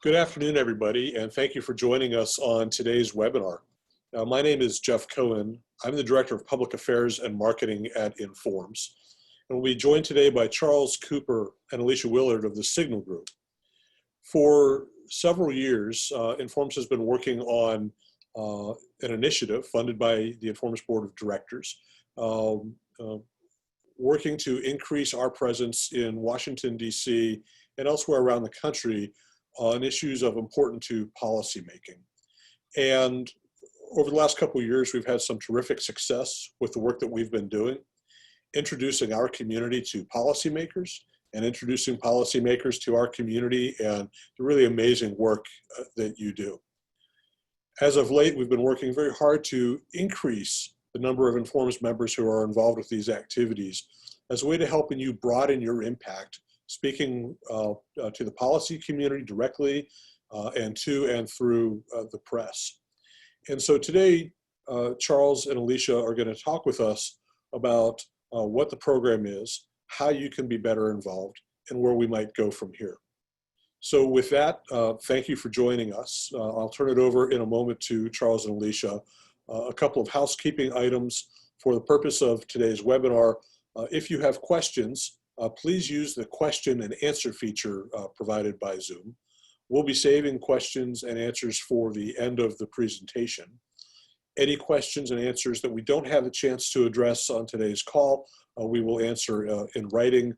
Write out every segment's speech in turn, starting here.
Good afternoon, everybody, and thank you for joining us on today's webinar. My name is Jeff Cohen. I'm the Director of Public Affairs and Marketing at Informs. And we'll be joined today by Charles Cooper and Alicia Willard of the Signal Group. For several years, Informs has been working on an initiative funded by the Informs Board of Directors, working to increase our presence in Washington, D.C. and elsewhere around the country on issues of importance to policymaking. And over the last couple of years, we've had some terrific success with the work that we've been doing, introducing our community to policymakers and introducing policymakers to our community and the really amazing work that you do. As of late, we've been working very hard to increase the number of Informs members who are involved with these activities as a way to helping you broaden your impact, speaking to the policy community directly and to and through the press. And so today, Charles and Alicia are going to talk with us about what the program is, how you can be better involved, and where we might go from here. So with that, thank you for joining us. I'll turn it over in a moment to Charles and Alicia. A couple of housekeeping items for the purpose of today's webinar. If you have questions, please use the question and answer feature provided by Zoom. We'll be saving questions and answers for the end of the presentation. Any questions and answers that we don't have a chance to address on today's call, we will answer in writing.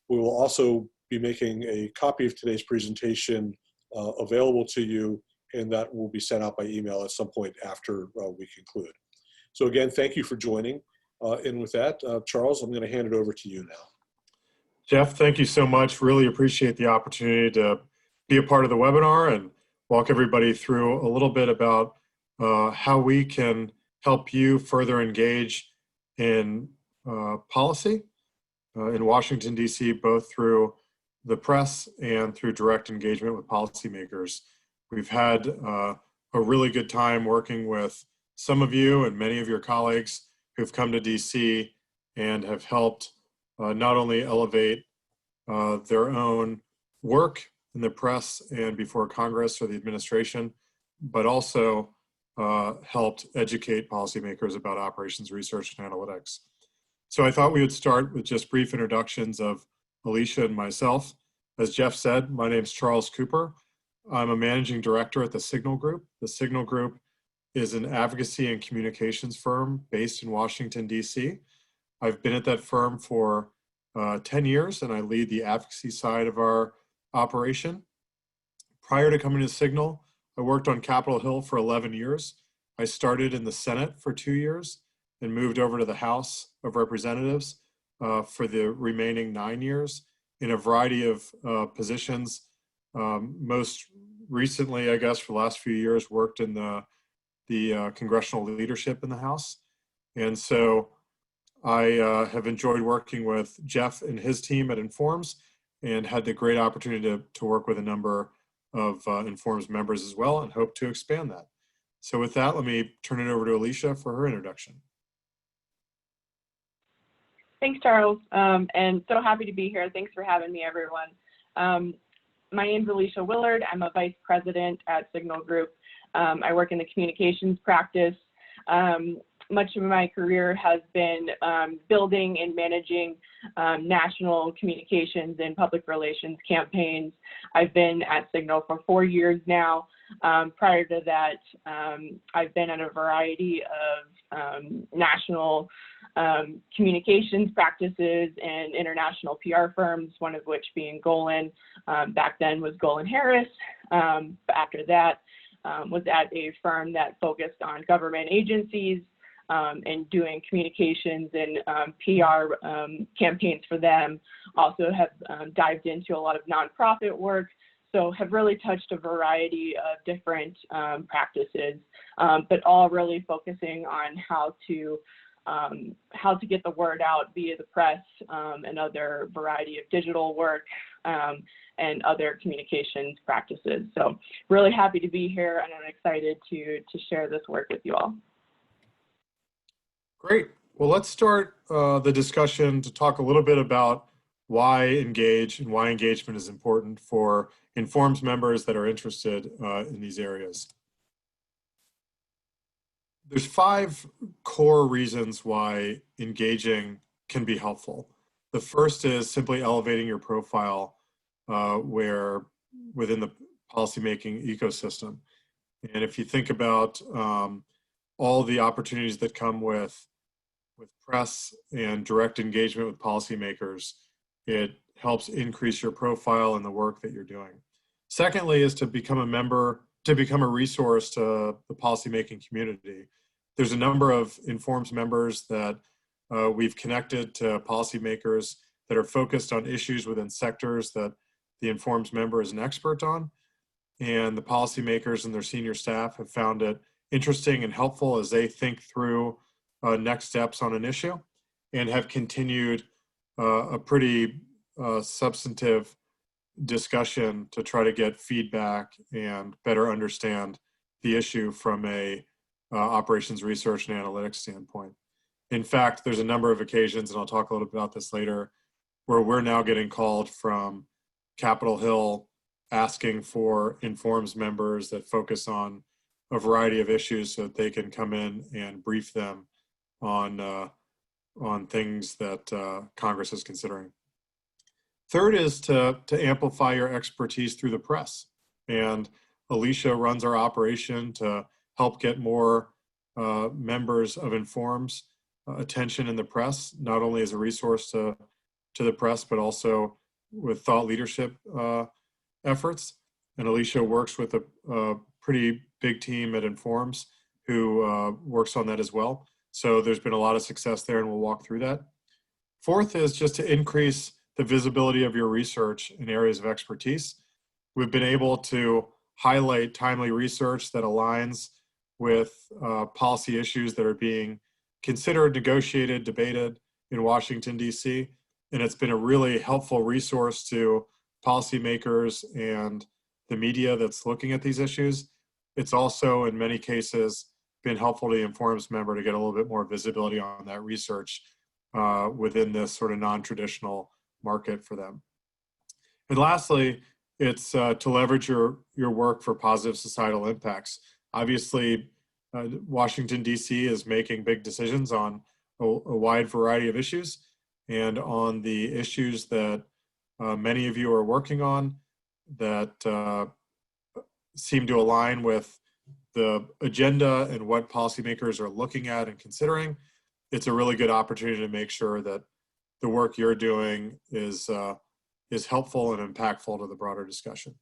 We will also be making a copy of today's presentation available to you, and that will be sent out by email at some point after we conclude. So again, thank you for joining. And with that, Charles, I'm going to hand it over to you now. Jeff, thank you so much. Really appreciate the opportunity to be a part of the webinar and walk everybody through a little bit about how we can help you further engage in policy in Washington, D.C., both through the press and through direct engagement with policymakers. We've had a really good time working with some of you and many of your colleagues who've come to D.C. and have helped not only elevate their own work in the press and before Congress or the administration, but also helped educate policymakers about operations research and analytics. So I thought we would start with just brief introductions of Alicia and myself. As Jeff said, my name is Charles Cooper. I'm a managing director at the Signal Group. The Signal Group is an advocacy and communications firm based in Washington, D.C. I've been at that firm for 10 years, and I lead the advocacy side of our operation. Prior to coming to Signal, I worked on Capitol Hill for 11 years. I started in the Senate for 2 years and moved over to the House of Representatives for the remaining 9 years in a variety of positions. Most recently, I guess, for the last few years, worked in the congressional leadership in the House. And so I have enjoyed working with Jeff and his team at Informs and had the great opportunity to work with a number of Informs members as well and hope to expand that. So with that, let me turn it over to Alicia for her introduction. Thanks, Charles, and so happy to be here. Thanks for having me, everyone. My name is Alicia Willard. I'm a vice president at Signal Group. I work in the communications practice. Much of my career has been building and managing national communications and public relations campaigns. I've been at Signal for 4 years now. Prior to that, I've been at a variety of national communications practices and international PR firms, one of which being Golan. Back then was Golan Harris. After that, was at a firm that focused on government agencies and doing communications and PR campaigns for them. Also have dived into a lot of nonprofit work, so have really touched a variety of different practices, but all really focusing on how to get the word out via the press and other variety of digital work and other communications practices. So really happy to be here, and I'm excited to share this work with you all. Great. Well, let's start the discussion to talk a little bit about why engage and why engagement is important for informed members that are interested in these areas. There's 5 core reasons why engaging can be helpful. The first is simply elevating your profile within the policymaking ecosystem. And if you think about all the opportunities that come with press and direct engagement with policymakers, it helps increase your profile and the work that you're doing. Secondly is to become a member, to become a resource to the policymaking community. There's a number of informed members that we've connected to policymakers that are focused on issues within sectors that the informed member is an expert on. And the policymakers and their senior staff have found it interesting and helpful as they think through next steps on an issue, and have continued a pretty substantive discussion to try to get feedback and better understand the issue from a operations research and analytics standpoint. In fact, there's a number of occasions, and I'll talk a little bit about this later, where we're now getting called from Capitol Hill asking for informs members that focus on a variety of issues so that they can come in and brief them on things that Congress is considering. Third is to amplify your expertise through the press. And Alicia runs our operation to help get more members of Informs attention in the press, not only as a resource to the press, but also with thought leadership efforts. And Alicia works with a pretty big team at Informs who works on that as well. So there's been a lot of success there, and we'll walk through that. Fourth is just to increase the visibility of your research in areas of expertise. We've been able to highlight timely research that aligns with policy issues that are being considered, negotiated, debated in Washington, D.C. And it's been a really helpful resource to policymakers and the media that's looking at these issues. It's also, in many cases, been helpful to the Informs member to get a little bit more visibility on that research within this sort of non-traditional market for them. And lastly, it's to leverage your work for positive societal impacts. Obviously, Washington, D.C. is making big decisions on a wide variety of issues, and on the issues that many of you are working on that seem to align with the agenda and what policymakers are looking at and considering. It's a really good opportunity to make sure that the work you're doing is helpful and impactful to the broader discussion.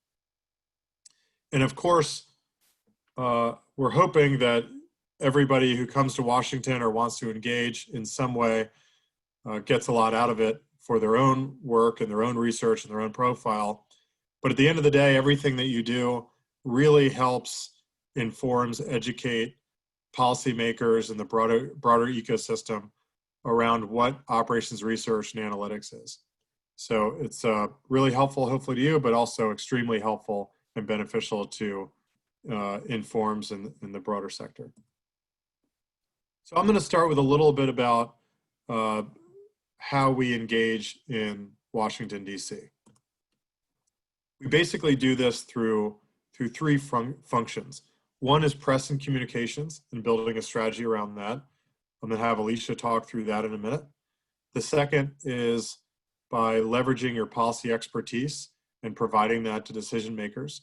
And of course, we're hoping that everybody who comes to Washington or wants to engage in some way gets a lot out of it for their own work and their own research and their own profile. But at the end of the day, everything that you do really helps, informs, educate policymakers and the broader ecosystem around what operations research and analytics is. So it's really helpful, hopefully to you, but also extremely helpful and beneficial to informs in the broader sector. So I'm going to start with a little bit about how we engage in Washington, D.C. We basically do this through 3 functions. One is press and communications and building a strategy around that. I'm going to have Alicia talk through that in a minute. The second is by leveraging your policy expertise and providing that to decision makers.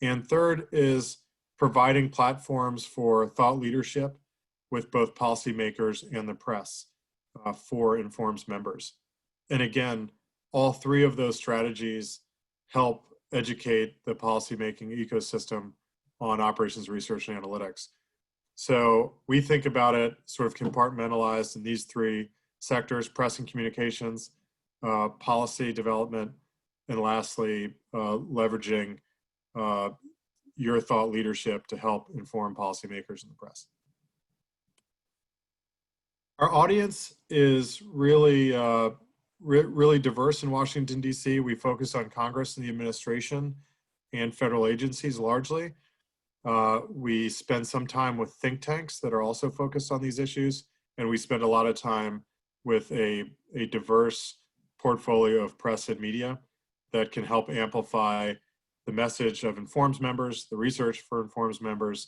And third is providing platforms for thought leadership with both policymakers and the press for Informs members. And again, all 3 of those strategies help educate the policymaking ecosystem on operations research and analytics. So we think about it sort of compartmentalized in these 3 sectors: press and communications, policy development, and lastly, leveraging your thought leadership to help inform policymakers in the press. Our audience is really, really diverse in Washington, D.C. We focus on Congress and the administration and federal agencies largely. We spend some time with think tanks that are also focused on these issues, and we spend a lot of time with a diverse portfolio of press and media that can help amplify the message of Informs members, the research for Informs members,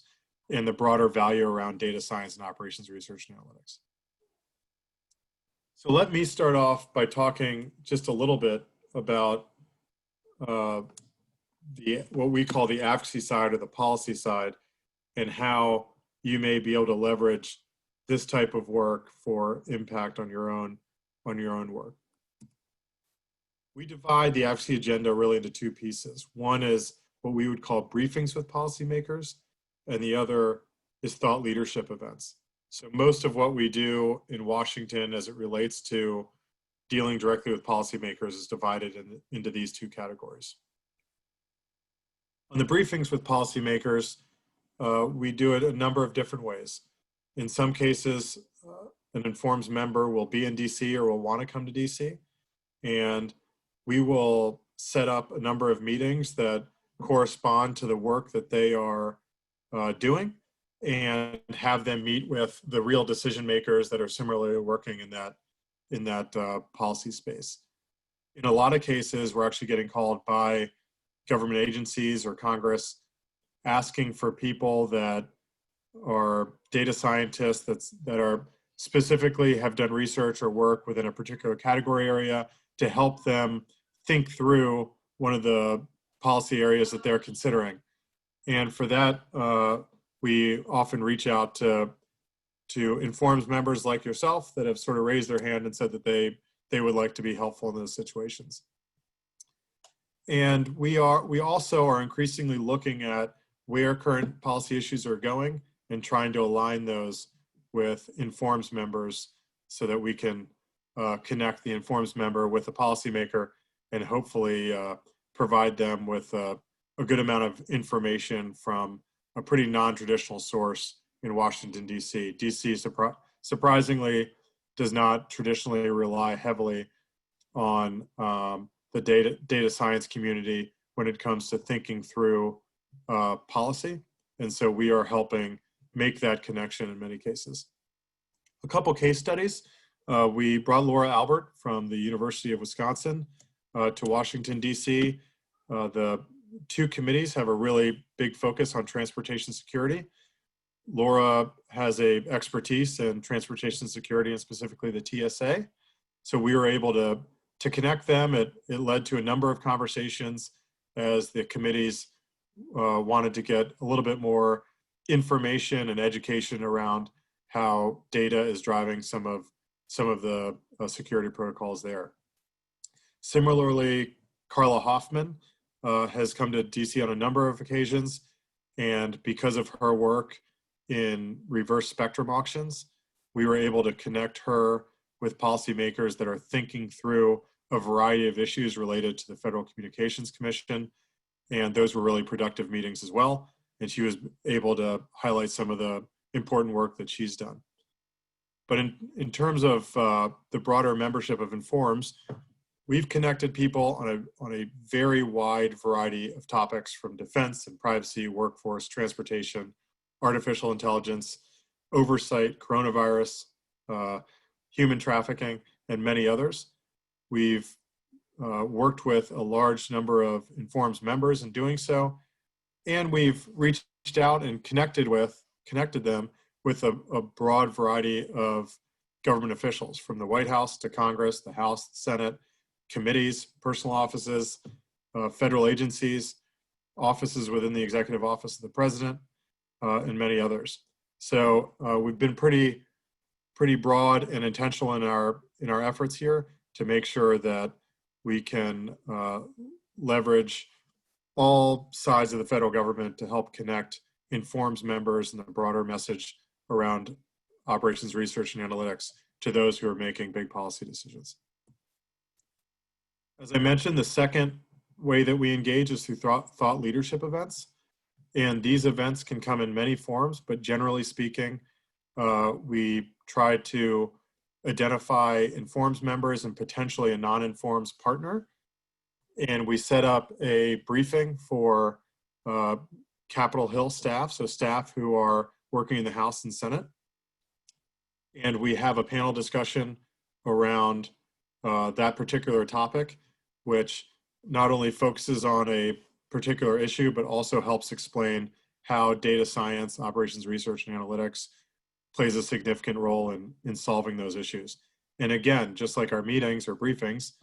and the broader value around data science and operations research and analytics. So let me start off by talking just a little bit about what we call the advocacy side or the policy side, and how you may be able to leverage this type of work for impact on your own work. We divide the advocacy agenda really into two pieces. One is what we would call briefings with policymakers, and the other is thought leadership events. So most of what we do in Washington as it relates to dealing directly with policymakers is divided into these two categories. On the briefings with policymakers, we do it a number of different ways. In some cases, an Informs member will be in DC or will want to come to DC, and we will set up a number of meetings that correspond to the work that they are doing, and have them meet with the real decision makers that are similarly working in that policy space. In a lot of cases, we're actually getting called by government agencies or Congress asking for people that are data scientists that are specifically have done research or work within a particular category area to help them think through one of the policy areas that they're considering. And for that, we often reach out to Informs members like yourself that have sort of raised their hand and said that they would like to be helpful in those situations. And we also are increasingly looking at where current policy issues are going and trying to align those with Informs members so that we can connect the Informs member with the policymaker and hopefully provide them with a good amount of information from a pretty non-traditional source in Washington, DC. DC surprisingly does not traditionally rely heavily on the data science community when it comes to thinking through policy. And so we are helping make that connection in many cases. A couple case studies. We brought Laura Albert from the University of Wisconsin to Washington, DC. The two committees have a really big focus on transportation security. Laura has a expertise in transportation security and specifically the TSA. So we were able to connect them. It led to a number of conversations as the committees wanted to get a little bit more information and education around how data is driving some of the security protocols there. Similarly, Carla Hoffman has come to DC on a number of occasions, and because of her work in reverse spectrum auctions, we were able to connect her with policymakers that are thinking through a variety of issues related to the Federal Communications Commission, and those were really productive meetings as well, and she was able to highlight some of the important work that she's done. But in terms of the broader membership of Informs, we've connected people on a very wide variety of topics, from defense and privacy, workforce, transportation, artificial intelligence, oversight, coronavirus, human trafficking, and many others. We've worked with a large number of Informs members in doing so, and we've reached out and connected them with a broad variety of government officials, from the White House to Congress, the House, the Senate, committees, personal offices, federal agencies, offices within the executive office of the president, and many others. So we've been pretty broad and intentional in our efforts here to make sure that we can leverage all sides of the federal government to help connect Informs members and the broader message around operations research and analytics to those who are making big policy decisions. As I mentioned, the second way that we engage is through thought leadership events. And these events can come in many forms, but generally speaking, we try to identify Informs members and potentially a non-Informs partner. And we set up a briefing for Capitol Hill staff, so staff who are working in the House and Senate. And we have a panel discussion around that particular topic, which not only focuses on a particular issue, but also helps explain how data science, operations research, and analytics plays a significant role in solving those issues. And again, just like our meetings or briefings,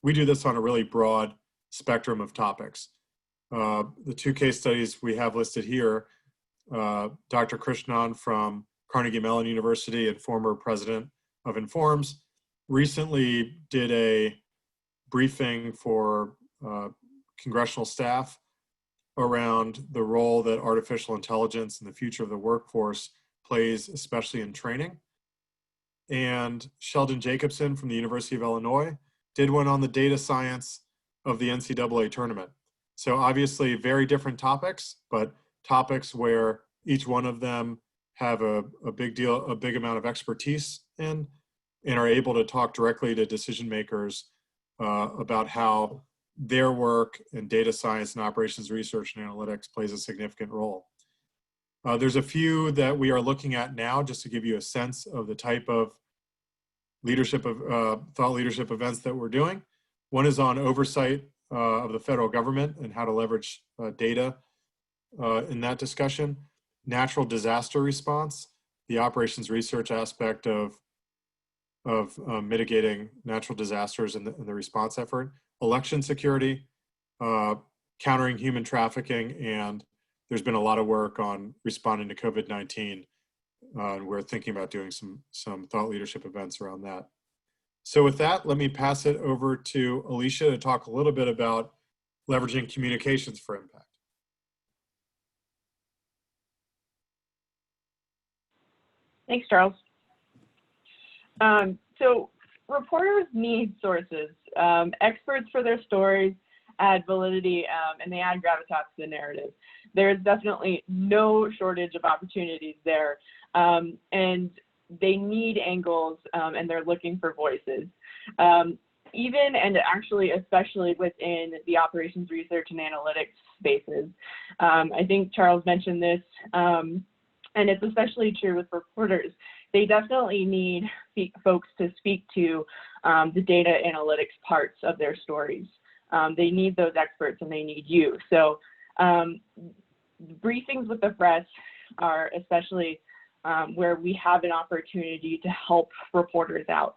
we do this on a really broad spectrum of topics. The two case studies we have listed here, Dr. Krishnan from Carnegie Mellon University and former president of Informs, recently did a briefing for congressional staff around the role that artificial intelligence in the future of the workforce plays, especially in training. And Sheldon Jacobson from the University of Illinois did one on the data science of the NCAA tournament. So obviously very different topics, but topics where each one of them have a big amount of expertise in, and are able to talk directly to decision makers about how their work in data science and operations research and analytics plays a significant role. There's a few that we are looking at now just to give you a sense of the type of leadership of thought leadership events that we're doing. One is on oversight of the federal government and how to leverage data in that discussion. Natural disaster response, the operations research aspect of mitigating natural disasters in the response effort. Election security, countering human trafficking, and there's been a lot of work on responding to COVID-19. And we're thinking about doing some thought leadership events around that. So with that, let me pass it over to Alicia to talk a little bit about leveraging communications for impact. Thanks, Charles. So reporters need sources. Experts for their stories add validity and they add gravitas to the narrative. There's definitely no shortage of opportunities there. And they need angles and they're looking for voices. Even and actually, especially within the operations research and analytics spaces. I think Charles mentioned this, and it's especially true with reporters. They definitely need folks to speak to the data analytics parts of their stories. They need those experts and they need you. So briefings with the press are especially where we have an opportunity to help reporters out.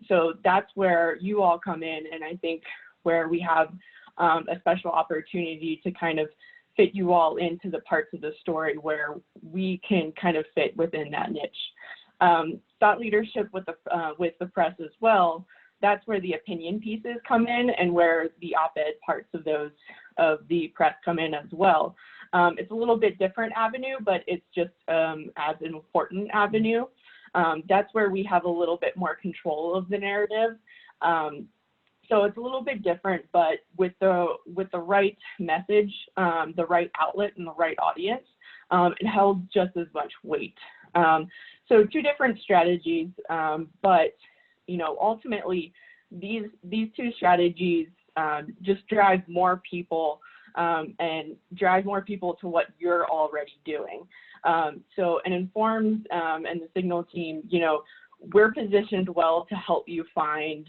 So that's where you all come in, and I think where we have a special opportunity to kind of fit you all into the parts of the story where we can kind of fit within that niche. Thought leadership with the press as well, that's where the opinion pieces come in and where the op-ed parts of the press come in as well. It's a little bit different avenue, but it's just as an important avenue. That's where we have a little bit more control of the narrative. So it's a little bit different, but with the right message, the right outlet, and the right audience, it held just as much weight. So two different strategies, but ultimately these two strategies just drive more people and drive more people to what you're already doing. So an Informs and the Signal team, we're positioned well to help you find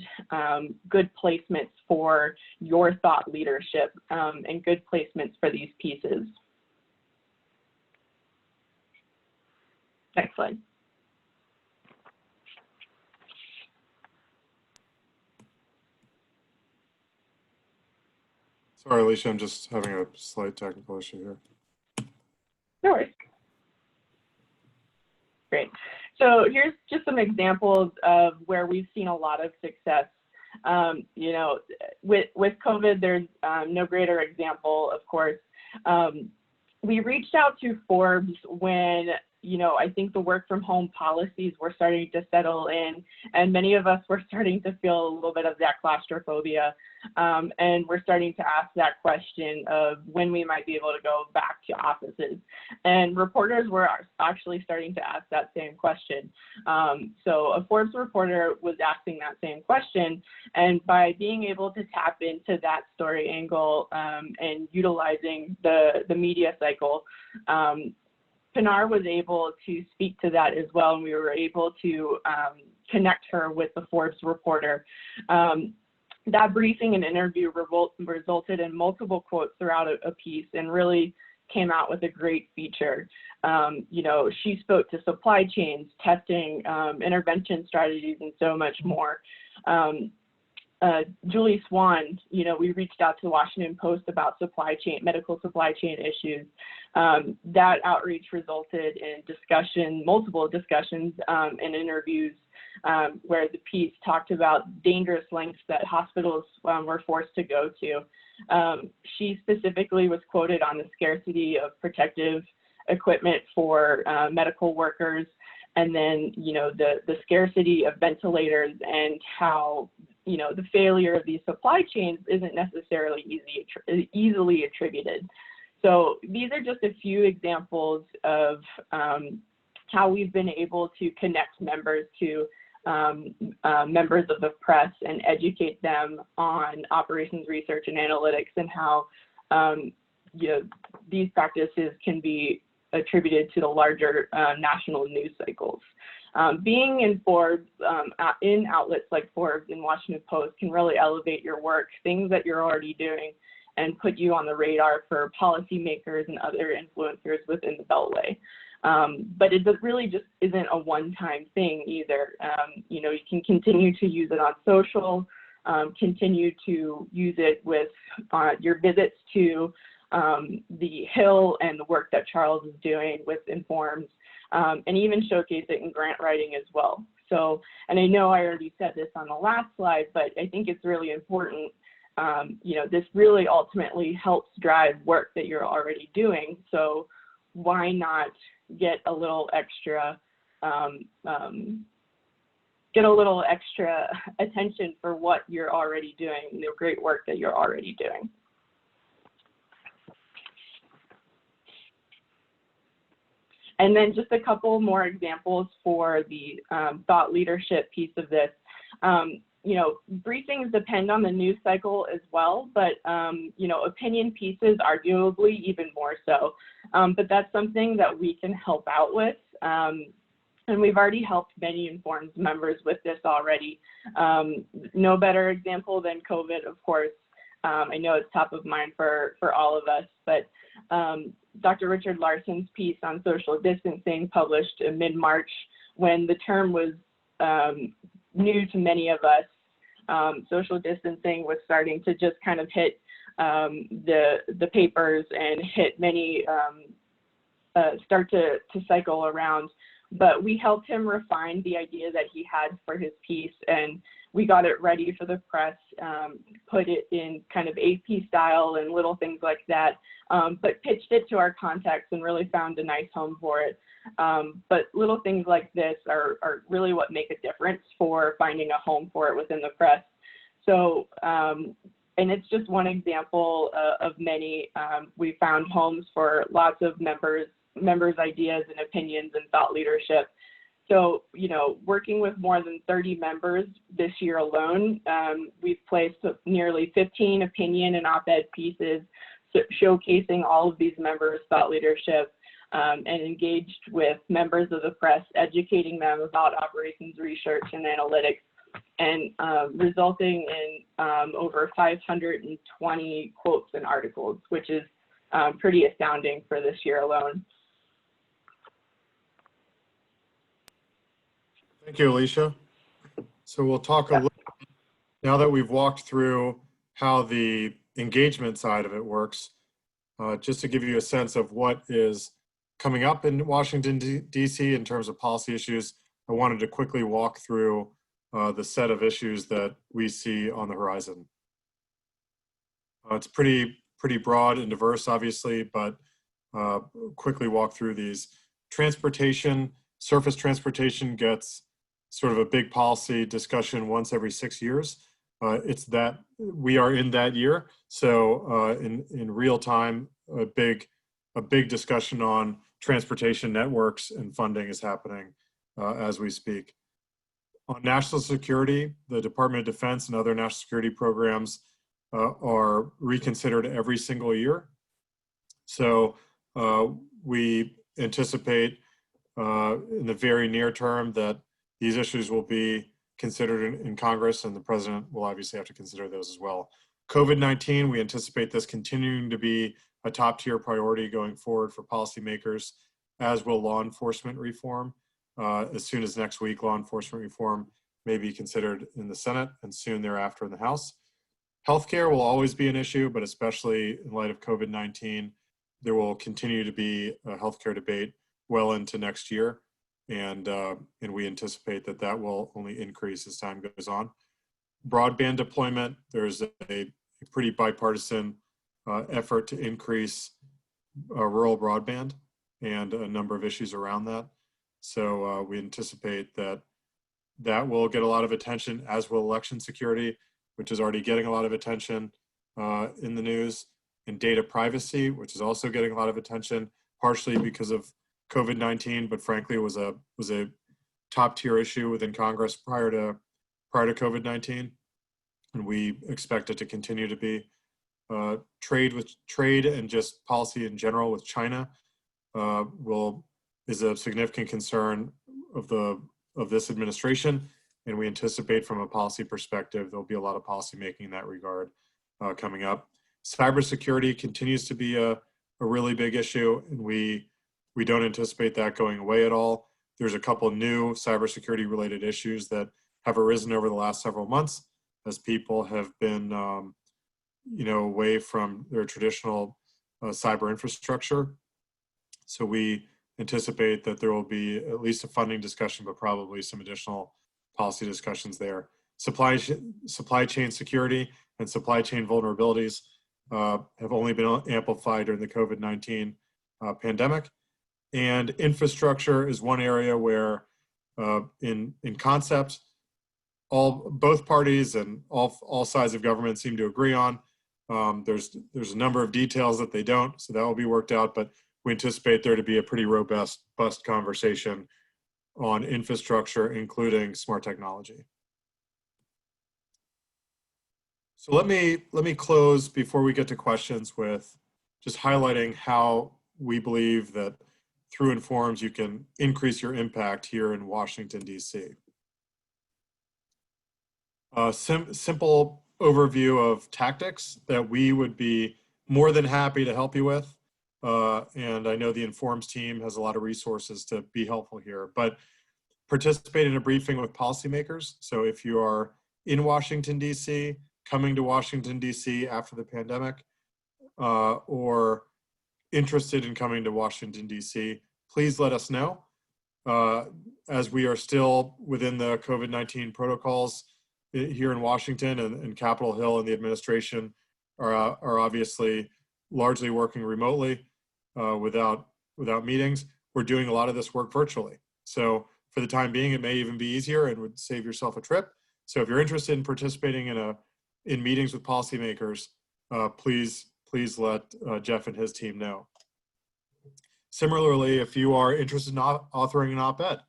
good placements for your thought leadership and good placements for these pieces. Next slide. Sorry, Alicia, I'm just having a slight technical issue here. No worries. Great. So here's just some examples of where we've seen a lot of success. With COVID, there's no greater example, of course. We reached out to Forbes when I think the work from home policies were starting to settle in, and many of us were starting to feel a little bit of that claustrophobia. And we're starting to ask that question of when we might be able to go back to offices. And reporters were actually starting to ask that same question. So a Forbes reporter was asking that same question, and by being able to tap into that story angle and utilizing the media cycle, Pinar was able to speak to that as well, and we were able to connect her with the Forbes reporter. That briefing and interview resulted in multiple quotes throughout a piece and really came out with a great feature. You know, she spoke to supply chains, testing, intervention strategies, and so much more. Julie Swan, you know, we reached out to the Washington Post about medical supply chain issues. That outreach resulted in multiple discussions and interviews where the piece talked about dangerous lengths that hospitals were forced to go to. She specifically was quoted on the scarcity of protective equipment for medical workers, and then, you know, the scarcity of ventilators and how, you know, the failure of these supply chains isn't necessarily easily attributed. So these are just a few examples of how we've been able to connect members to members of the press and educate them on operations research and analytics, and how you know, these practices can be attributed to the larger national news cycles. Being in Forbes, in outlets like Forbes and Washington Post can really elevate your work, things that you're already doing, and put you on the radar for policymakers and other influencers within the Beltway. But it really just isn't a one-time thing either. You know, you can continue to use it on social, continue to use it with your visits to the Hill and the work that Charles is doing with Informs, and even showcase it in grant writing as well. So, and I know I already said this on the last slide, but I think it's really important. You know, this really ultimately helps drive work that you're already doing. So why not get a little extra attention for what you're already doing, the great work that you're already doing. And then just a couple more examples for the thought leadership piece of this. You know, briefings depend on the news cycle as well, but, you know, opinion pieces arguably even more so. But that's something that we can help out with. And we've already helped many Informed members with this already. No better example than COVID, of course. I know it's top of mind for all of us, but Dr. Richard Larson's piece on social distancing, published in mid-March, when the term was new to many of us. Social distancing was starting to just kind of hit the papers and hit many, start to cycle around. But we helped him refine the idea that he had for his piece, and we got it ready for the press, put it in kind of AP style and little things like that, but pitched it to our contacts and really found a nice home for it. But little things like this are really what make a difference for finding a home for it within the press. So, and it's just one example of many. We found homes for lots of members' ideas and opinions and thought leadership. So, you know, working with more than 30 members this year alone, we've placed nearly 15 opinion and op-ed pieces showcasing all of these members' thought leadership, and engaged with members of the press, educating them about operations research and analytics, and resulting in over 520 quotes and articles, which is pretty astounding for this year alone. Thank you, Alicia. So we'll talk a little, now that we've walked through how the engagement side of it works, just to give you a sense of what is coming up in Washington, D.C. in terms of policy issues, I wanted to quickly walk through the set of issues that we see on the horizon. It's pretty broad and diverse, obviously, but quickly walk through these. Transportation, surface transportation gets sort of a big policy discussion once every 6 years. It's that we are in that year. So in real time, a big discussion on transportation networks and funding is happening as we speak. On national security, the Department of Defense and other national security programs are reconsidered every single year. So we anticipate in the very near term that these issues will be considered in Congress, and the president will obviously have to consider those as well. COVID-19, we anticipate this continuing to be a top tier priority going forward for policymakers, as will law enforcement reform. As soon as next week, law enforcement reform may be considered in the Senate and soon thereafter in the House. Healthcare will always be an issue, but especially in light of COVID-19, there will continue to be a healthcare debate well into next year. And we anticipate that that will only increase as time goes on. Broadband deployment, there's a pretty bipartisan effort to increase rural broadband and a number of issues around that. So we anticipate that that will get a lot of attention, as will election security, which is already getting a lot of attention in the news, and data privacy, which is also getting a lot of attention, partially because of COVID-19, but frankly, it was a top tier issue within Congress prior to COVID-19, and we expect it to continue to be. Trade and just policy in general with China is a significant concern of this administration, and we anticipate from a policy perspective there'll be a lot of policy making in that regard coming up. Cybersecurity continues to be a really big issue, and we don't anticipate that going away at all. There's a couple new cybersecurity related issues that have arisen over the last several months as people have been away from their traditional cyber infrastructure. So we anticipate that there will be at least a funding discussion, but probably some additional policy discussions there. Supply chain security and supply chain vulnerabilities have only been amplified during the COVID-19 pandemic. And infrastructure is one area where in concept, both parties and all sides of government seem to agree on. There's a number of details that they don't, so that will be worked out, but we anticipate there to be a pretty robust conversation on infrastructure, including smart technology. So let me close before we get to questions with just highlighting how we believe that through Informs you can increase your impact here in Washington, D.C. Simple overview of tactics that we would be more than happy to help you with. And I know the Informs team has a lot of resources to be helpful here, but participate in a briefing with policymakers. So if you are in Washington, D.C., coming to Washington, D.C. after the pandemic, or interested in coming to Washington, D.C., please let us know. As we are still within the COVID-19 protocols here in Washington, and Capitol Hill and the administration are obviously largely working remotely without meetings. We're doing a lot of this work virtually. So for the time being, it may even be easier and would save yourself a trip. So if you're interested in participating in meetings with policymakers, please let Jeff and his team know. Similarly, if you are interested in authoring an op-ed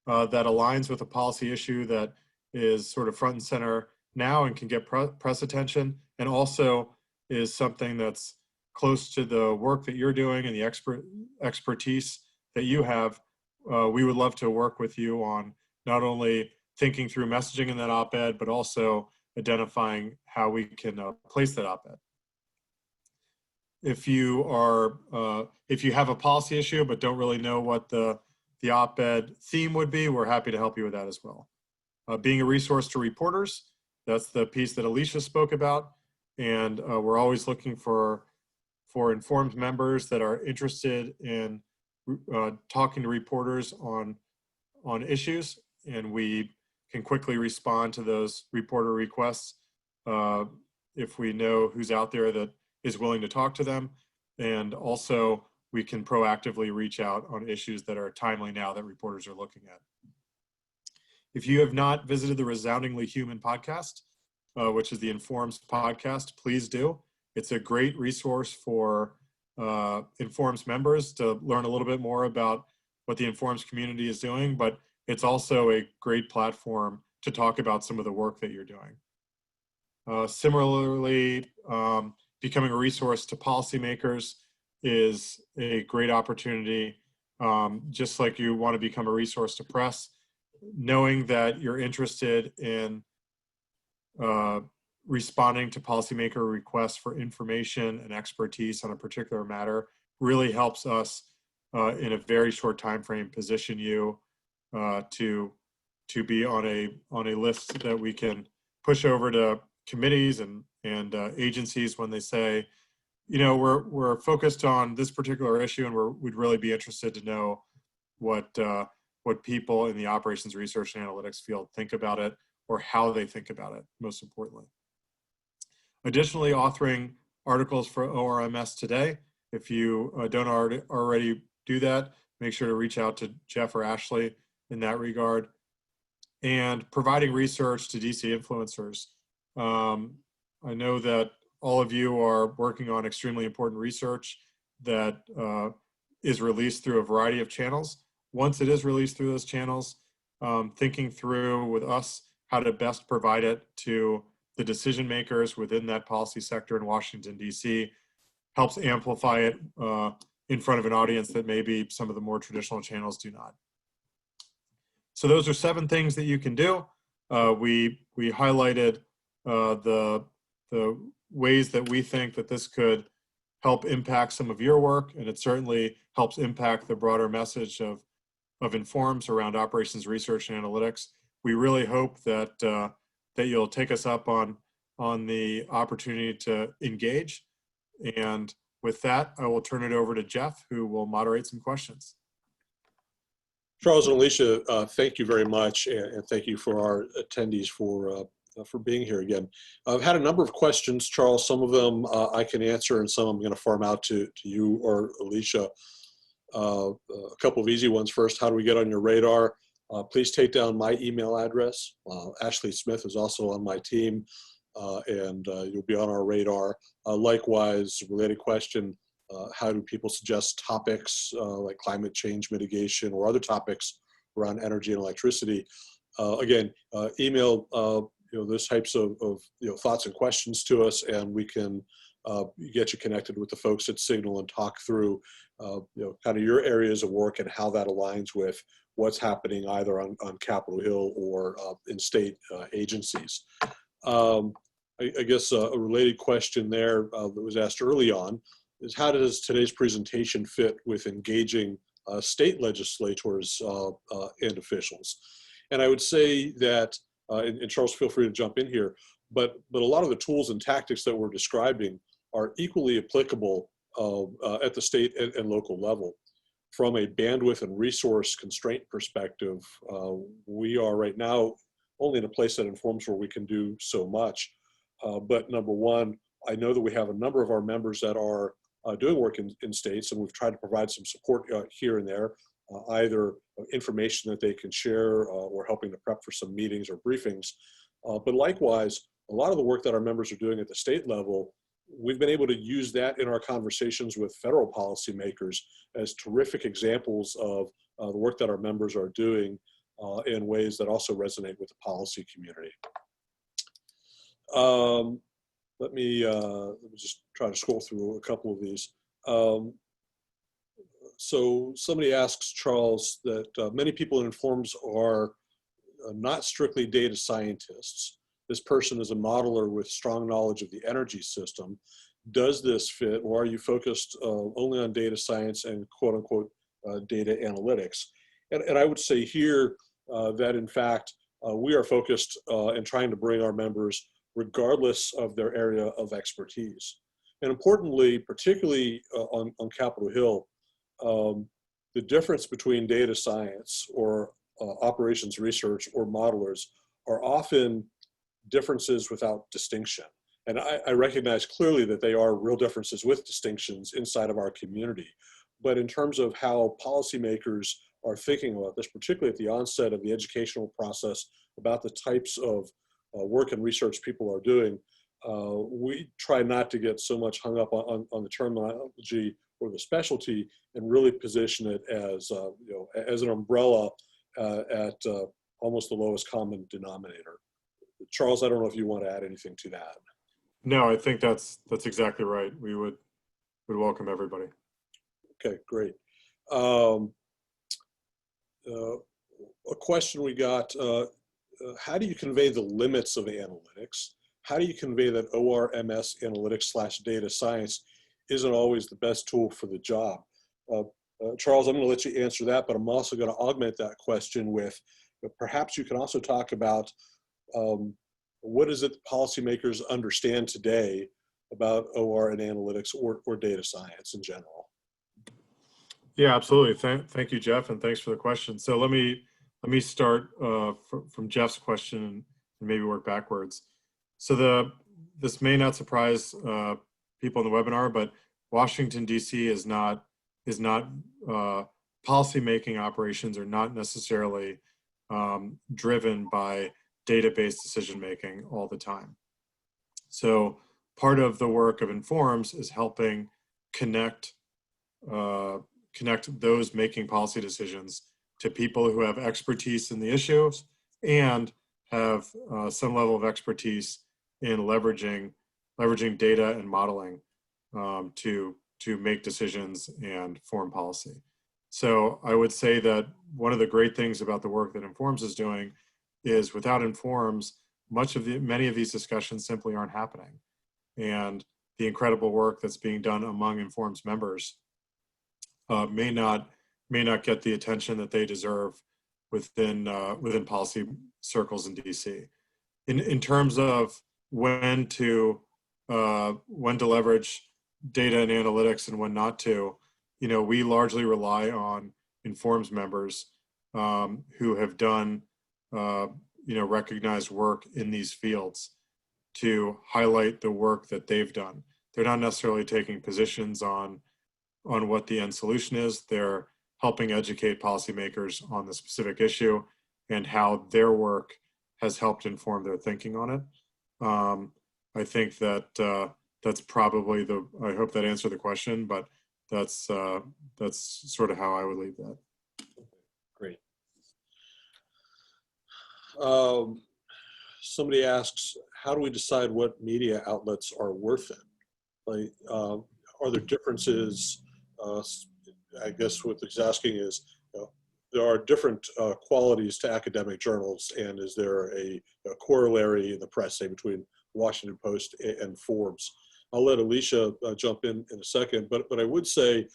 that aligns with a policy issue that is sort of front and center now and can get press attention, and also is something that's close to the work that you're doing and the expertise that you have, we would love to work with you on not only thinking through messaging in that op-ed, but also identifying how we can place that op-ed. If you have a policy issue but don't really know what the op-ed theme would be, we're happy to help you with that as well. Being a resource to reporters, that's the piece that Alicia spoke about, and we're always looking for informed members that are interested in talking to reporters on issues, and we can quickly respond to those reporter requests if we know who's out there that is willing to talk to them, and also we can proactively reach out on issues that are timely now that reporters are looking at. If you have not visited the Resoundingly Human podcast, which is the Informs podcast, please do. It's a great resource for Informs members to learn a little bit more about what the Informs community is doing, but it's also a great platform to talk about some of the work that you're doing. Similarly, becoming a resource to policymakers is a great opportunity. Just like you want to become a resource to press, knowing that you're interested in responding to policymaker requests for information and expertise on a particular matter really helps us in a very short time frame position you to be on a list that we can push over to committees and agencies when they say, you know, we're focused on this particular issue and we'd really be interested to know what people in the operations research and analytics field think about it, or how they think about it, most importantly. Additionally, authoring articles for ORMS today. If you don't already do that, make sure to reach out to Jeff or Ashley in that regard. And providing research to DC influencers. I know that all of you are working on extremely important research that is released through a variety of channels. Once it is released through those channels, thinking through with us how to best provide it to the decision makers within that policy sector in Washington, DC, helps amplify it in front of an audience that maybe some of the more traditional channels do not. So those are 7 things that you can do. We highlighted the ways that we think that this could help impact some of your work, and it certainly helps impact the broader message of Informs around operations research and analytics. We really hope that that you'll take us up on the opportunity to engage. And with that, I will turn it over to Jeff, who will moderate some questions. Charles and Alicia, thank you very much, and thank you for our attendees for being here again. I've had a number of questions, Charles. Some of them I can answer, and some I'm going to farm out to you or Alicia. A couple of easy ones first. How do we get on your radar? Please take down my email address. Ashley Smith is also on my team, and you'll be on our radar. Likewise, related question. How do people suggest topics like climate change mitigation or other topics around energy and electricity? Again, email those types of thoughts and questions to us, and we can get you connected with the folks at Signal and talk through kind of your areas of work and how that aligns with what's happening either on Capitol Hill or in state agencies. I guess a related question there that was asked early on is, how does today's presentation fit with engaging state legislators and officials? And I would say that, and Charles, feel free to jump in here, but a lot of the tools and tactics that we're describing are equally applicable at the state and local level. From a bandwidth and resource constraint perspective, we are right now only in a place that Informs where we can do so much. But number one, I know that we have a number of our members that are doing work in states, and we've tried to provide some support here and there, either information that they can share or helping to prep for some meetings or briefings. But likewise, a lot of the work that our members are doing at the state level, we've been able to use that in our conversations with federal policymakers as terrific examples of the work that our members are doing in ways that also resonate with the policy community. Let me just try to scroll through a couple of these. So somebody asks Charles that many people in Informs are not strictly data scientists. This person is a modeler with strong knowledge of the energy system. Does this fit, or are you focused only on data science and quote unquote data analytics? And I would say here that in fact, we are focused and trying to bring our members regardless of their area of expertise. And importantly, particularly on Capitol Hill, the difference between data science or operations research or modelers are often differences without distinction. And I recognize clearly that they are real differences with distinctions inside of our community. But in terms of how policymakers are thinking about this, particularly at the onset of the educational process about the types of work and research people are doing, we try not to get so much hung up on the terminology or the specialty, and really position it as as an umbrella at almost the lowest common denominator. Charles, I don't know if you want to add anything to that. No, I think that's exactly right. We would welcome everybody. Okay, great. a question we got, how do you convey the limits of analytics? How do you convey that ORMS analytics / data science isn't always the best tool for the job? Charles, I'm going to let you answer that, but I'm also going to augment that question with perhaps you can also talk about what is it policymakers understand today about OR and analytics or data science in general? Yeah, absolutely. Thank you, Jeff, and thanks for the question. So let me start from Jeff's question and maybe work backwards. So this may not surprise people in the webinar, but Washington D.C. is not policy-making operations are not necessarily driven by data-based decision-making all the time. So part of the work of Informs is helping connect those making policy decisions to people who have expertise in the issues and have some level of expertise in leveraging data and modeling to make decisions and form policy. So I would say that one of the great things about the work that Informs is doing is without Informs, many of these discussions simply aren't happening. And the incredible work that's being done among Informs members may not get the attention that they deserve within policy circles in DC. In terms of when to leverage data and analytics and when not to, we largely rely on Informs members who have done recognized work in these fields to highlight the work that they've done. They're not necessarily taking positions on what the end solution is. They're helping educate policymakers on the specific issue and how their work has helped inform their thinking on it. I think that that's probably I hope that answered the question, but that's sort of how I would leave that. Great. Somebody asks, how do we decide what media outlets are worth it? Like, are there differences? I guess what he's asking is, there are different qualities to academic journals, and is there a corollary in the press, say, between Washington Post and Forbes? I'll let Alicia jump in a second, but I would say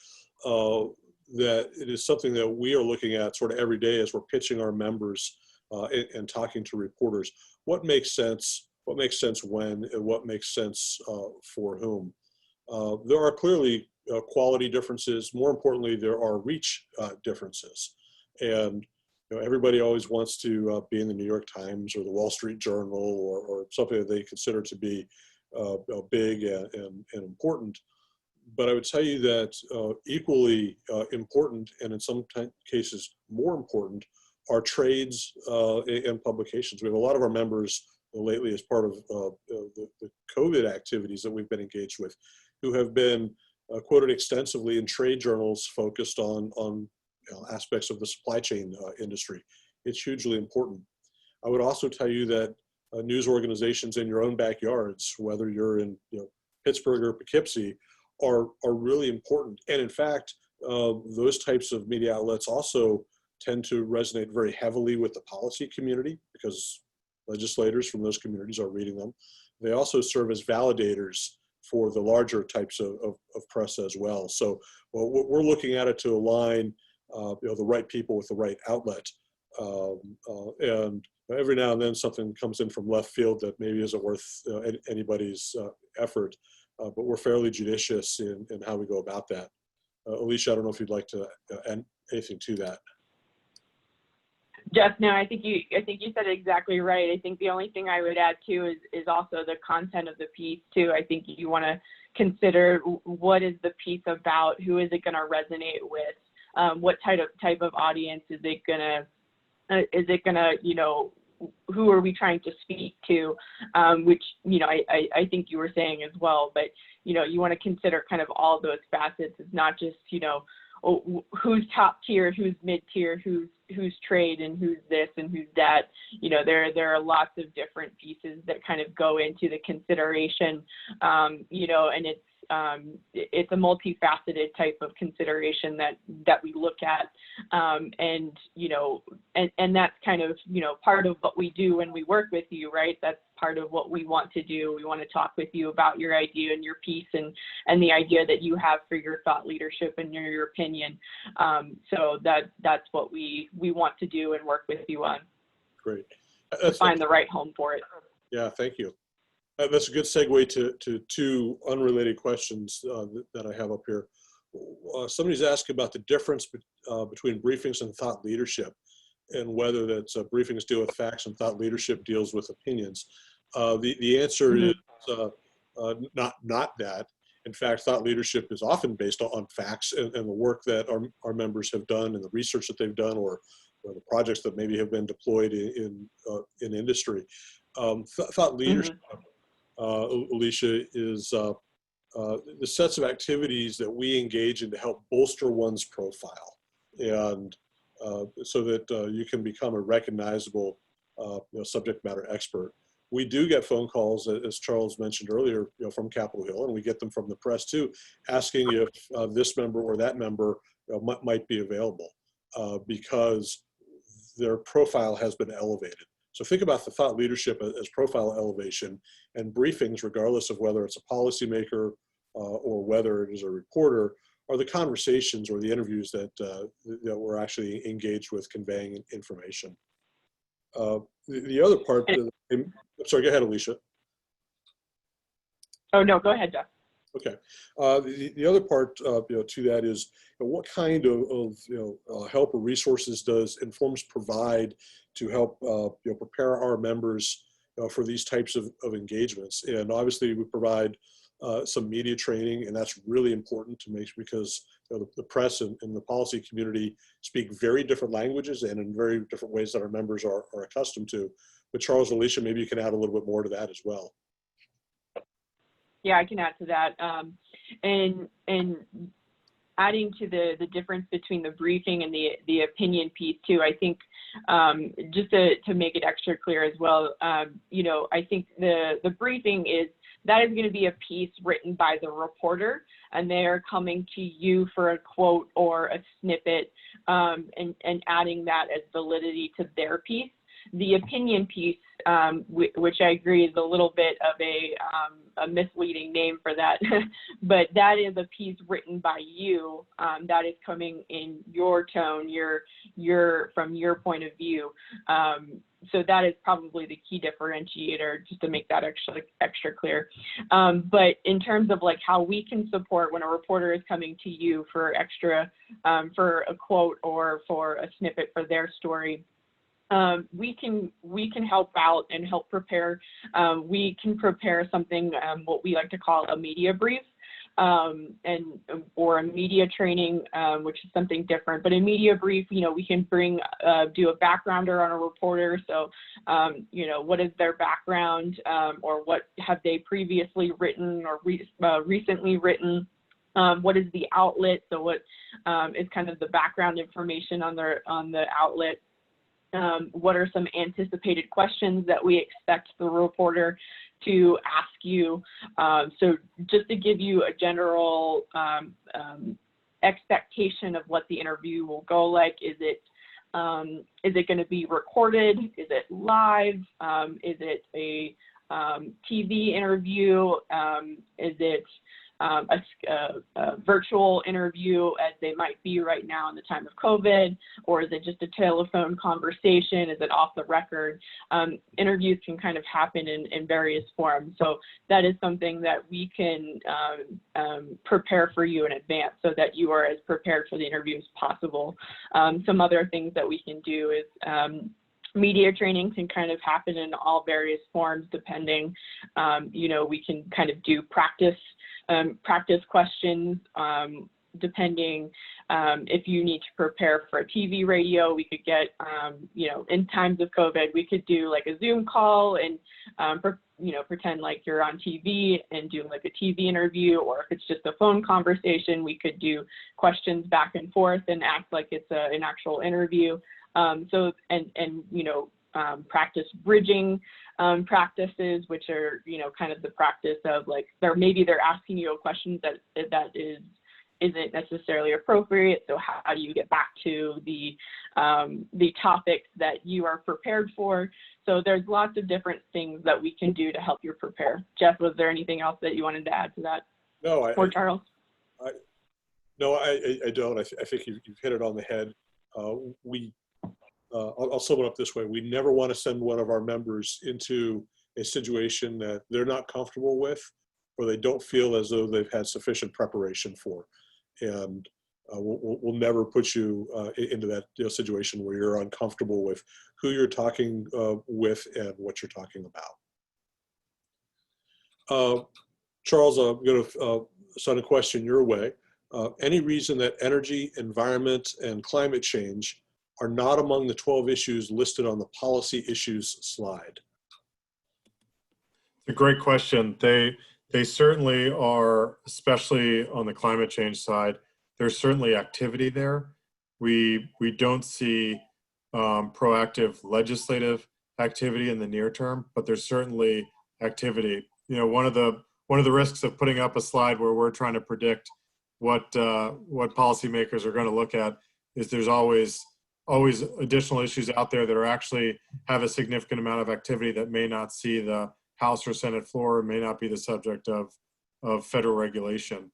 that it is something that we are looking at sort of every day as we're pitching our members and talking to reporters. What makes sense? What makes sense when, and what makes sense for whom? There are clearly quality differences. More importantly, there are reach differences. And everybody always wants to be in the New York Times or the Wall Street Journal or something that they consider to be big and important. But I would tell you that equally important, and in some cases more important, are trades and publications. We have a lot of our members lately as part of the COVID activities that we've been engaged with, who have been quoted extensively in trade journals focused on aspects of the supply chain industry. It's hugely important. I would also tell you that news organizations in your own backyards, whether you're in Pittsburgh or Poughkeepsie, are really important. And in fact, those types of media outlets also tend to resonate very heavily with the policy community because legislators from those communities are reading them. They also serve as validators for the larger types of press as well. So we're looking at it to align the right people with the right outlet. And every now and then something comes in from left field that maybe isn't worth anybody's effort, but we're fairly judicious in how we go about that. Alicia, I don't know if you'd like to add anything to that. Jeff, no, I think you said exactly right. I think the only thing I would add too is also the content of the piece too. I think you want to consider what is the piece about, who is it going to resonate with, what type of audience is it gonna who are we trying to speak to, which I think you were saying as well. But you want to consider kind of all those facets. It's not just who's top tier, who's mid tier, who's trade, and who's this and who's that. There are lots of different pieces that kind of go into the consideration. And it's it's a multifaceted type of consideration that we look at, and that's kind of part of what we do when we work with you, right? That's part of what we want to do. We want to talk with you about your idea and your piece and the idea that you have for your thought leadership and your opinion. So that's what we want to do and work with you on. Great. To find the right home for it. Yeah, thank you. That's a good segue to two unrelated questions that I have up here. Somebody's asked about the difference between briefings and thought leadership, and whether that's briefings deal with facts and thought leadership deals with opinions. The answer is not that. In fact, thought leadership is often based on facts and the work that our members have done and the research that they've done, or the projects that maybe have been deployed in industry. Thought leadership, Alicia, is the sets of activities that we engage in to help bolster one's profile, and so that you can become a recognizable subject matter expert. We do get phone calls, as Charles mentioned earlier, from Capitol Hill, and we get them from the press too, asking if this member or that member might be available because their profile has been elevated. So think about the thought leadership as profile elevation, and briefings, regardless of whether it's a policymaker or whether it is a reporter, are the conversations or the interviews that we're actually engaged with conveying information. The other part, I'm sorry, go ahead, Alicia. Oh, no, go ahead, Jeff. Okay. The other part, to that is, what kind of help or resources does Informs provide to help prepare our members for these types of engagements? And obviously, we provide some media training, and that's really important to make, because the press and the policy community speak very different languages and in very different ways that our members are accustomed to. But Charles, Alicia, maybe you can add a little bit more to that as well. Yeah, I can add to that. And adding to the difference between the briefing and the opinion piece too, I think just to make it extra clear as well, I think the briefing is going to be a piece written by the reporter, and they are coming to you for a quote or a snippet, and adding that as validity to their piece. The opinion piece, which I agree is a little bit of a misleading name for that, but that is a piece written by you, that is coming in your tone, from your point of view. So that is probably the key differentiator, just to make that extra clear. But in terms of like how we can support when a reporter is coming to you for extra, for a quote or for a snippet for their story, we can help out and help prepare. We can prepare something, what we like to call a media brief, or a media training, which is something different. But a media brief, we can do a backgrounder on a reporter. So, what is their background, or what have they previously written or recently written? What is the outlet? So what is kind of the background information on the outlet? What are some anticipated questions that we expect the reporter to ask you? So just to give you a general expectation of what the interview will go like, is it going to be recorded? Is it live? Is it a TV interview? Is it a virtual interview, as they might be right now in the time of COVID, or is it just a telephone conversation? Is it off the record? Interviews can kind of happen in various forms. So that is something that we can prepare for you in advance, so that you are as prepared for the interview as possible. Some other things that we can do is media training can kind of happen in all various forms, depending, we can kind of do practice questions, depending if you need to prepare for a TV radio. We could get, in times of COVID, we could do like a Zoom call and, pretend like you're on TV and do like a TV interview, or if it's just a phone conversation, we could do questions back and forth and act like it's an actual interview. practice bridging practices, which are, kind of the practice of like, maybe they're asking you a question that isn't necessarily appropriate. So how do you get back to the topics that you are prepared for? So there's lots of different things that we can do to help you prepare. Jeff, was there anything else that you wanted to add to that? No, or Charles? I don't. I think you've hit it on the head. I'll sum it up this way. We never want to send one of our members into a situation that they're not comfortable with, or they don't feel as though they've had sufficient preparation for. And we'll never put you into that situation where you're uncomfortable with who you're talking with and what you're talking about. Charles, I'm going to send a question your way. Any reason that energy, environment, and climate change are not among the 12 issues listed on the policy issues slide? It's a great question. They certainly are, especially on the climate change side. There's certainly activity there. We don't see proactive legislative activity in the near term, but there's certainly activity. One of the risks of putting up a slide where we're trying to predict what policymakers are going to look at is there's always additional issues out there that are actually have a significant amount of activity that may not see the House or Senate floor, may not be the subject of federal regulation.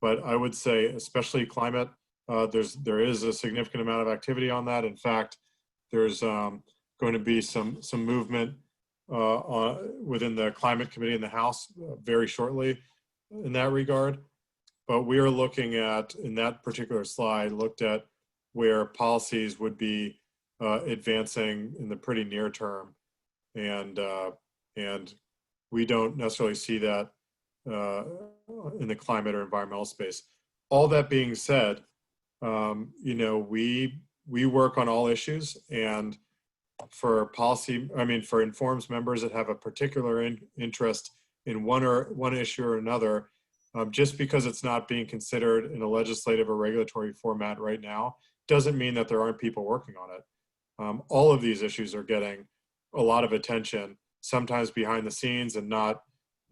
But I would say, especially climate, there is a significant amount of activity on that. In fact, there's going to be some movement within the Climate Committee in the House very shortly in that regard. But we are looking at, in that particular slide, looked at where policies would be advancing in the pretty near term, and we don't necessarily see that in the climate or environmental space. All that being said, we work on all issues, and for informs members that have a particular interest in one issue or another, just because it's not being considered in a legislative or regulatory format right now, doesn't mean that there aren't people working on it. All of these issues are getting a lot of attention, sometimes behind the scenes and not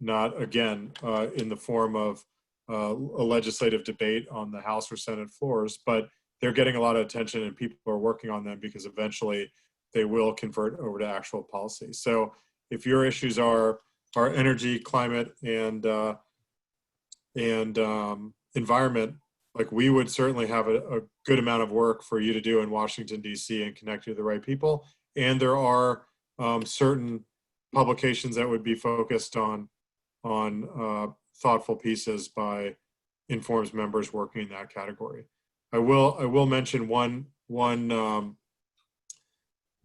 again in the form of a legislative debate on the House or Senate floors, but they're getting a lot of attention and people are working on them because eventually they will convert over to actual policy. So if your issues are energy, climate, and environment, like, we would certainly have a good amount of work for you to do in Washington, D.C. and connect you to the right people. And there are certain publications that would be focused on thoughtful pieces by informs members working in that category. I will mention one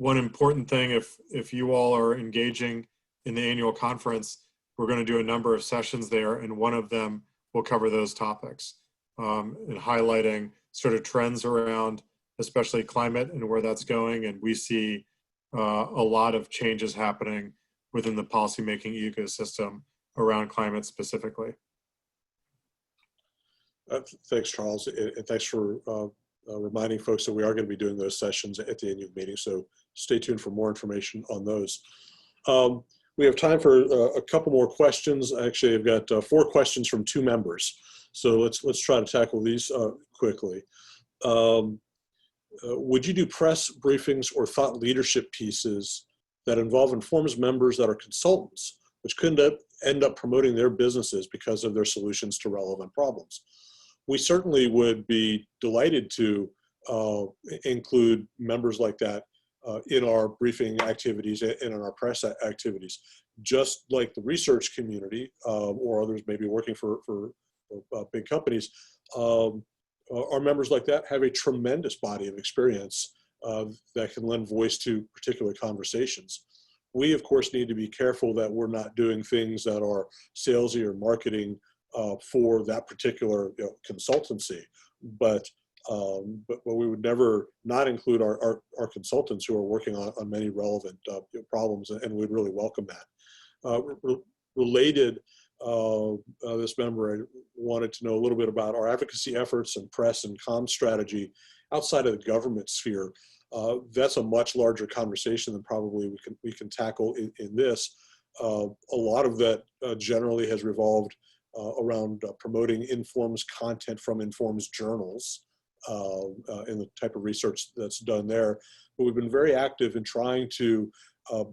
important thing. If you all are engaging in the annual conference, we're going to do a number of sessions there, and one of them will cover those topics, and highlighting sort of trends around, especially climate and where that's going. And we see a lot of changes happening within the policymaking ecosystem around climate specifically. Thanks, Charles, and thanks for reminding folks that we are going to be doing those sessions at the annual meeting. So stay tuned for more information on those. We have time for a couple more questions. Actually, I've got 4 questions from 2 members. So let's try to tackle these quickly. Would you do press briefings or thought leadership pieces that involve informs members that are consultants, which could end up promoting their businesses because of their solutions to relevant problems? We certainly would be delighted to include members like that in our briefing activities and in our press activities. Just like the research community or others maybe working for big companies, our members like that have a tremendous body of experience that can lend voice to particular conversations. We, of course, need to be careful that we're not doing things that are salesy or marketing for that particular consultancy, but we would never not include our consultants who are working on many relevant problems, and we'd really welcome that. Related, this member wanted to know a little bit about our advocacy efforts and press and comm strategy outside of the government sphere. That's a much larger conversation than probably we can tackle in this. A lot of that generally has revolved around promoting Inform's content from Inform's journals and the type of research that's done there. But we've been very active in trying to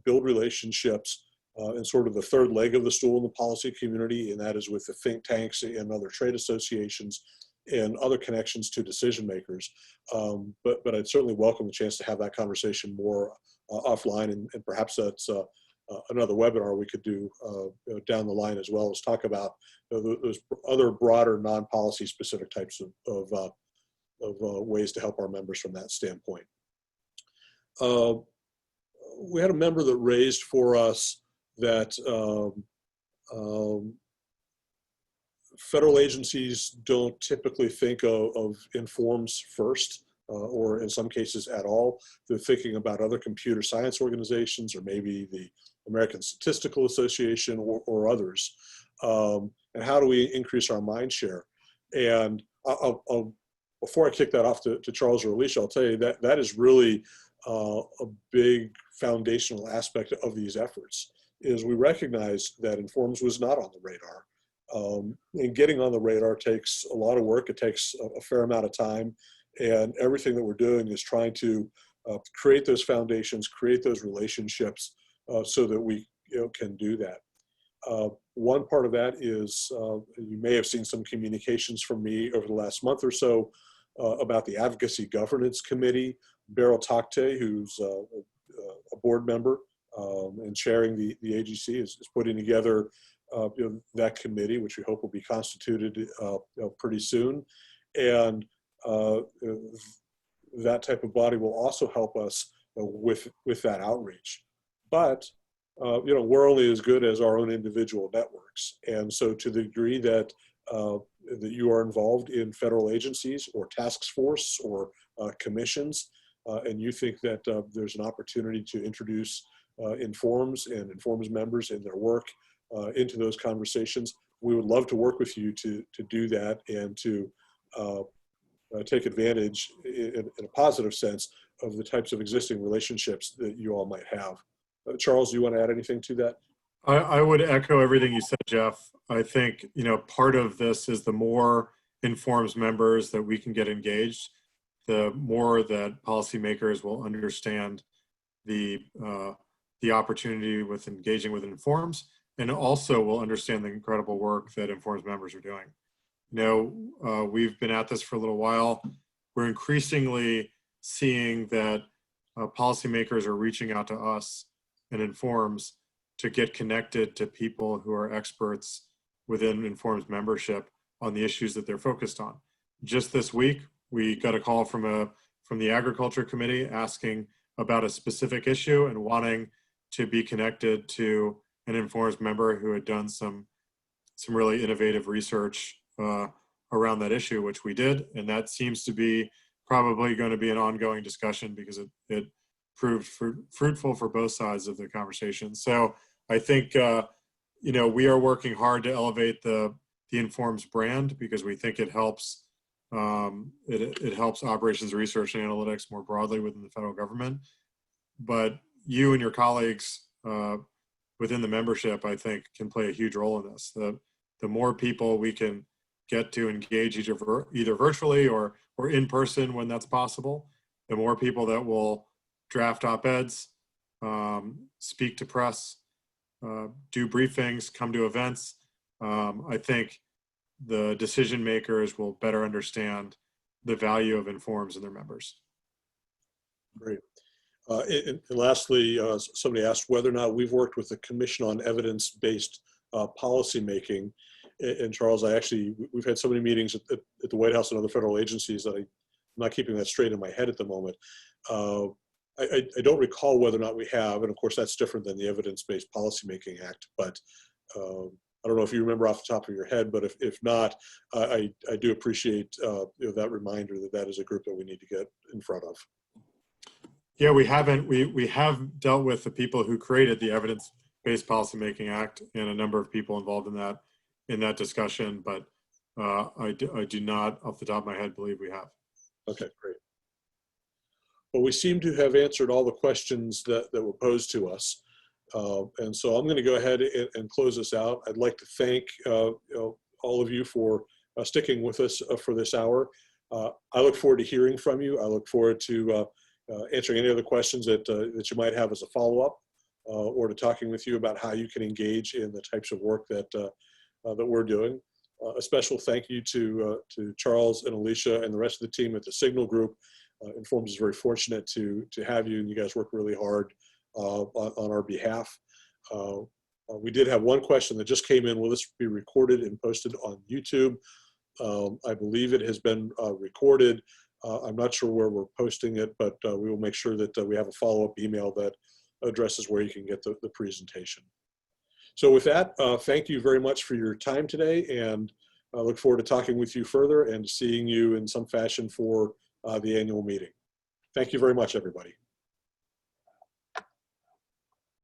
build relationships and sort of the third leg of the stool in the policy community, and that is with the think tanks and other trade associations and other connections to decision makers. But I'd certainly welcome the chance to have that conversation more offline, and perhaps that's another webinar we could do down the line as well, as talk about those other broader non-policy specific types of ways to help our members from that standpoint. We had a member that raised for us that federal agencies don't typically think of Informs first, or in some cases at all. They're thinking about other computer science organizations, or maybe the American Statistical Association, or others. And how do we increase our mind share? And before I kick that off to Charles or Alicia, I'll tell you that that is really a big foundational aspect of these efforts, is we recognize that Informs was not on the radar. And getting on the radar takes a lot of work. It takes a fair amount of time. And everything that we're doing is trying to create those foundations, create those relationships so that we can do that. One part of that is, you may have seen some communications from me over the last month or so about the Advocacy Governance Committee. Beryl Takte, who's a board member and chairing the AGC, is putting together that committee, which we hope will be constituted pretty soon. And that type of body will also help us with that outreach. But we're only as good as our own individual networks. And so to the degree that that you are involved in federal agencies or task force or commissions, and you think that there's an opportunity to introduce Informs and Informs members in their work into those conversations, we would love to work with you to do that and to take advantage in a positive sense of the types of existing relationships that you all might have. Charles, do you want to add anything to that? I would echo everything you said, Jeff. I think, part of this is the more Informs members that we can get engaged, the more that policymakers will understand the opportunity with engaging with Informs, and also will understand the incredible work that Informs members are doing. We've been at this for a little while. We're increasingly seeing that policymakers are reaching out to us and Informs to get connected to people who are experts within Informs membership on the issues that they're focused on. Just this week, we got a call from the Agriculture Committee asking about a specific issue and wanting to be connected to an Informs member who had done some really innovative research around that issue, which we did. And that seems to be probably going to be an ongoing discussion because it proved fruitful for both sides of the conversation. So I think, we are working hard to elevate the Informs brand because we think it helps it helps operations research and analytics more broadly within the federal government. But you and your colleagues within the membership, I think, can play a huge role in this. The more people we can get to engage either virtually or in person when that's possible, the more people that will draft op-eds, speak to press, do briefings, come to events. I think the decision makers will better understand the value of Informs in their members. Great. And lastly, somebody asked whether or not we've worked with the Commission on Evidence-Based Policymaking. And Charles, we've had so many meetings at the White House and other federal agencies that I'm not keeping that straight in my head at the moment. I don't recall whether or not we have, and of course that's different than the Evidence-Based Policymaking Act, but I don't know if you remember off the top of your head, but if not, I do appreciate that reminder that is a group that we need to get in front of. Yeah, we haven't. We have dealt with the people who created the Evidence-Based Policymaking Act and a number of people involved in that discussion, but I do not, off the top of my head, believe we have. Okay, great. but we seem to have answered all the questions that were posed to us. And so I'm going to go ahead and close this out. I'd like to thank all of you for sticking with us for this hour. I look forward to hearing from you. I look forward to answering any other questions that you might have as a follow-up, or to talking with you about how you can engage in the types of work that we're doing. A special thank you to Charles and Alicia and the rest of the team at the Signal Group. Informs is very fortunate to have you, and you guys work really hard on our behalf. We did have one question that just came in. Will this be recorded and posted on YouTube? I believe it has been recorded. I'm not sure where we're posting it, but we will make sure that we have a follow-up email that addresses where you can get the presentation. So with that, thank you very much for your time today, and I look forward to talking with you further and seeing you in some fashion for the annual meeting. Thank you very much, everybody.